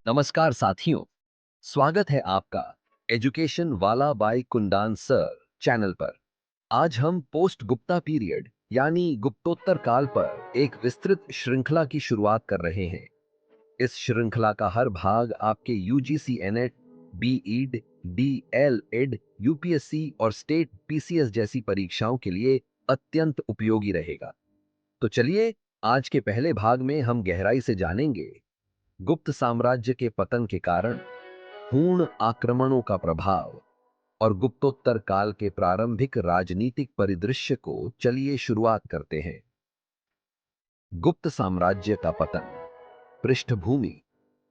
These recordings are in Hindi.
नमस्कार साथियों, स्वागत है आपका एजुकेशन वाला बाय कुंदान सर चैनल पर। आज हम पोस्ट गुप्ता पीरियड यानी गुप्तोत्तर काल पर एक विस्तृत श्रृंखला की शुरुआत कर रहे हैं। इस श्रृंखला का हर भाग आपके यूजीसी एनेट, बीईड, डीएलएड, यूपीएससी और स्टेट पीसीएस जैसी परीक्षाओं के लिए अत्यंत उपयोगी रहेगा। तो चलिए, आज के पहले भाग में हम गहराई से जानेंगे गुप्त साम्राज्य के पतन के कारण पूर्ण आक्रमणों का प्रभाव और गुप्तोत्तर काल के प्रारंभिक राजनीतिक परिदृश्य को। चलिए शुरुआत करते हैं। गुप्त साम्राज्य का पतन। पृष्ठभूमि।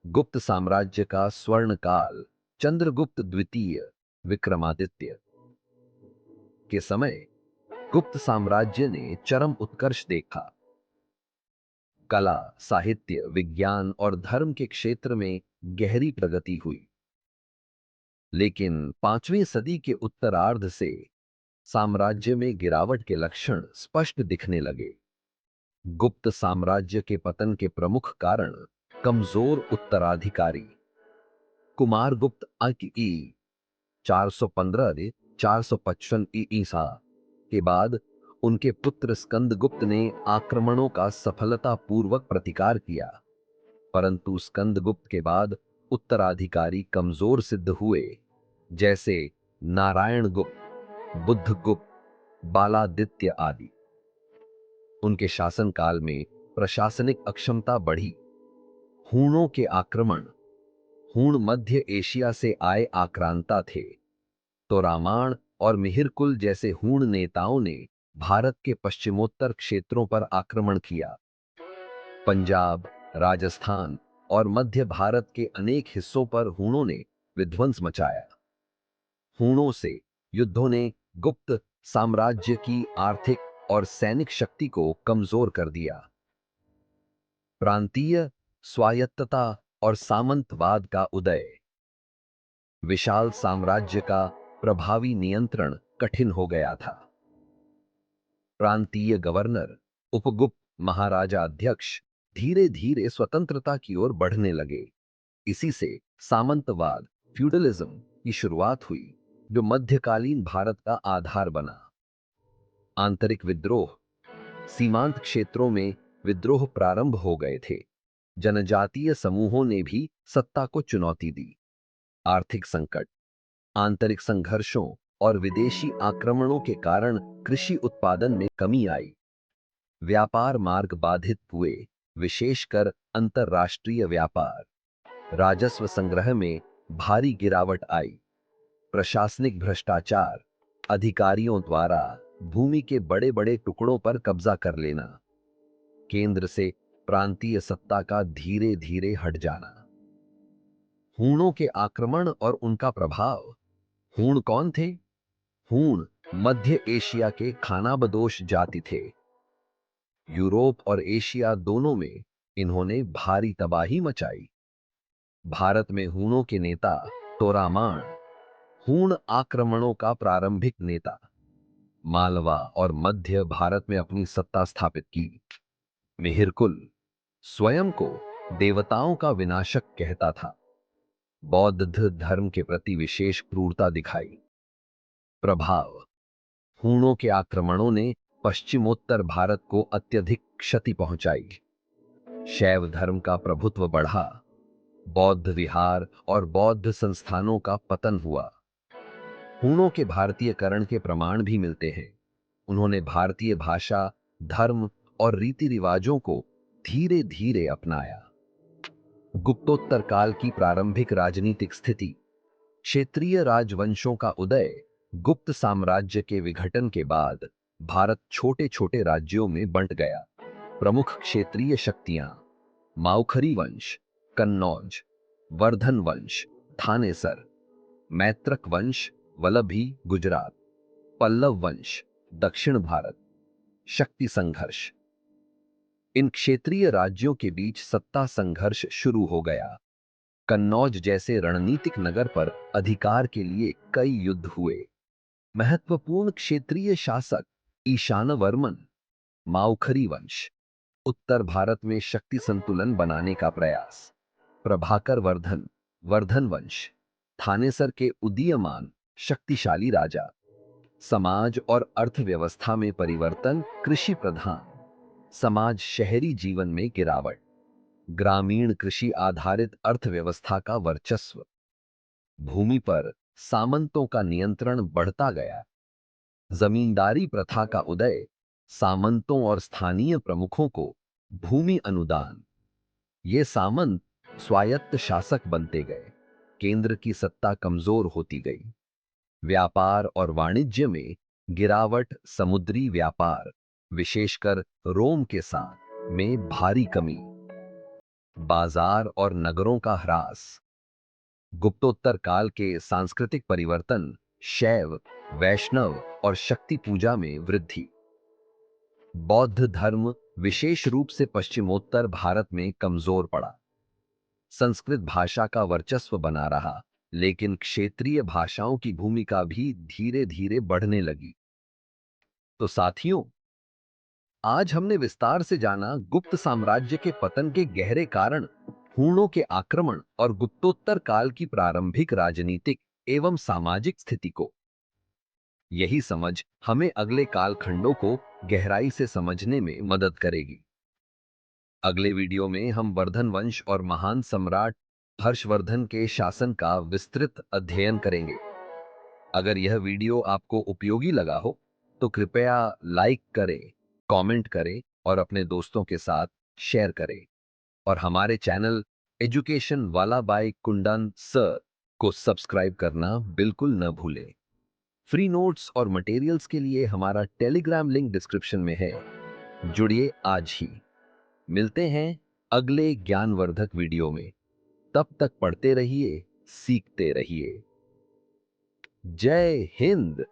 गुप्त साम्राज्य का स्वर्ण काल चंद्रगुप्त द्वितीय विक्रमादित्य के समय गुप्त साम्राज्य ने चरम उत्कर्ष देखा। कला, साहित्य, विज्ञान और धर्म के क्षेत्र में गहरी प्रगति हुई। लेकिन 5वीं सदी के उत्तरार्ध से साम्राज्य में गिरावट के लक्षण स्पष्ट दिखने लगे। गुप्त साम्राज्य के पतन के प्रमुख कारण कमजोर उत्तराधिकारी। कुमारगुप्त ई 415 455 ईसा के बाद उनके पुत्र स्कंदगुप्त ने आक्रमणों का सफलतापूर्वक प्रतिकार किया, परंतु स्कंदगुप्त के बाद उत्तराधिकारी कमजोर सिद्ध हुए, जैसे नारायण गुप्त, बुद्धगुप्त, बालादित्य आदि। उनके शासनकाल में प्रशासनिक अक्षमता बढ़ी। हूणों के आक्रमण। हूण मध्य एशिया से आए आक्रांता थे, तो रामाण और मिहिरकुल जैसे हूण नेताओं ने भारत के पश्चिमोत्तर क्षेत्रों पर आक्रमण किया। पंजाब, राजस्थान और मध्य भारत के अनेक हिस्सों पर हूणों ने विध्वंस मचाया। हूणों से युद्धों ने गुप्त साम्राज्य की आर्थिक और सैनिक शक्ति को कमजोर कर दिया। प्रांतीय स्वायत्तता और सामंतवाद का उदय। विशाल साम्राज्य का प्रभावी नियंत्रण कठिन हो गया था। प्रांतीय गवर्नर, उपगुप्त, महाराजा अध्यक्ष धीरे धीरे स्वतंत्रता की ओर बढ़ने लगे। इसी से सामंतवाद, फ्यूडलिज्म की शुरुआत हुई, जो मध्यकालीन भारत का आधार बना। आंतरिक विद्रोह। सीमांत क्षेत्रों में विद्रोह प्रारंभ हो गए थे। जनजातीय समूहों ने भी सत्ता को चुनौती दी। आर्थिक संकट। आंतरिक संघर्षों और विदेशी आक्रमणों के कारण कृषि उत्पादन में कमी आई। व्यापार मार्ग बाधित हुए, विशेषकर अंतरराष्ट्रीय व्यापार। राजस्व संग्रह में भारी गिरावट आई। प्रशासनिक भ्रष्टाचार। अधिकारियों द्वारा भूमि के बड़े बड़े टुकड़ों पर कब्जा कर लेना। केंद्र से प्रांतीय सत्ता का धीरे धीरे हट जाना। हूणों के आक्रमण और उनका प्रभाव। हूण कौन थे? हूण मध्य एशिया के खानाबदोश जाति थे। यूरोप और एशिया दोनों में इन्होंने भारी तबाही मचाई। भारत में हूणों के नेता तोरामाण, हूण आक्रमणों का प्रारंभिक नेता। मालवा और मध्य भारत में अपनी सत्ता स्थापित की। मिहिरकुल स्वयं को देवताओं का विनाशक कहता था। बौद्ध धर्म के प्रति विशेष क्रूरता दिखाई। प्रभाव। हूणों के आक्रमणों ने पश्चिमोत्तर भारत को अत्यधिक क्षति पहुंचाई। शैव धर्म का प्रभुत्व बढ़ा। बौद्ध विहार और बौद्ध संस्थानों का पतन हुआ। हूणों के भारतीयकरण के प्रमाण भी मिलते हैं। उन्होंने भारतीय भाषा, धर्म और रीति रिवाजों को धीरे धीरे अपनाया। गुप्तोत्तर काल की प्रारंभिक राजनीतिक स्थिति। क्षेत्रीय राजवंशों का उदय। गुप्त साम्राज्य के विघटन के बाद भारत छोटे छोटे राज्यों में बंट गया। प्रमुख क्षेत्रीय शक्तियां: माउखरी वंश, कन्नौज, वर्धन वंश, थानेसर, मैत्रक वंश, वल्लभी, गुजरात, पल्लव वंश, दक्षिण भारत। शक्ति संघर्ष। इन क्षेत्रीय राज्यों के बीच सत्ता संघर्ष शुरू हो गया। कन्नौज जैसे रणनीतिक नगर पर अधिकार के लिए कई युद्ध हुए। महत्वपूर्ण क्षेत्रीय शासक ईशानवर्मन, माउखरी वंश। उत्तर भारत में शक्ति संतुलन बनाने का प्रयास। प्रभाकर वर्धन, वर्धन वंश, थानेसर के उदीयमान शक्तिशाली राजा, समाज और अर्थव्यवस्था में परिवर्तन, कृषि प्रधान समाज, शहरी जीवन में गिरावट, ग्रामीण कृषि आधारित अर्थव्यवस्था का वर्चस्व, भूमि पर सामंतों का नियंत्रण बढ़ता गया, जमींदारी प्रथा का उदय, सामंतों और स्थानीय प्रमुखों को भूमि अनुदान, ये सामंत स्वायत्त शासक बनते गए, केंद्र की सत्ता कमजोर होती गई, व्यापार और वाणिज्य में गिरावट, समुद्री व्यापार विशेषकर रोम के साथ में भारी कमी, बाजार और नगरों का ह्रास, गुप्तोत्तर काल के सांस्कृतिक परिवर्तन, शैव, वैष्णव और शक्ति पूजा में वृद्धि, बौद्ध धर्म विशेष रूप से पश्चिमोत्तर भारत में कमजोर पड़ा, संस्कृत भाषा का वर्चस्व बना रहा, लेकिन क्षेत्रीय भाषाओं की भूमिका भी धीरे धीरे बढ़ने लगी। तो साथियों, आज हमने विस्तार से जाना गुप्त साम्राज्य के पतन के गहरे कारण, हूणों के आक्रमण और गुप्तोत्तर काल की प्रारंभिक राजनीतिक एवं सामाजिक स्थिति को। यही समझ हमें अगले कालखंडों को गहराई से समझने में मदद करेगी। अगले वीडियो में हम वर्धन वंश और महान सम्राट हर्षवर्धन के शासन का विस्तृत अध्ययन करेंगे। अगर यह वीडियो आपको उपयोगी लगा हो तो कृपया लाइक करें, कमेंट करें और अपने दोस्तों के साथ शेयर करें। और हमारे चैनल एजुकेशन वाला बाय कुंदन सर को सब्सक्राइब करना बिल्कुल न भूलें। फ्री नोट्स और मटेरियल्स के लिए हमारा टेलीग्राम लिंक डिस्क्रिप्शन में है, जुड़िए आज ही। मिलते हैं अगले ज्ञानवर्धक वीडियो में। तब तक पढ़ते रहिए, सीखते रहिए। जय हिंद।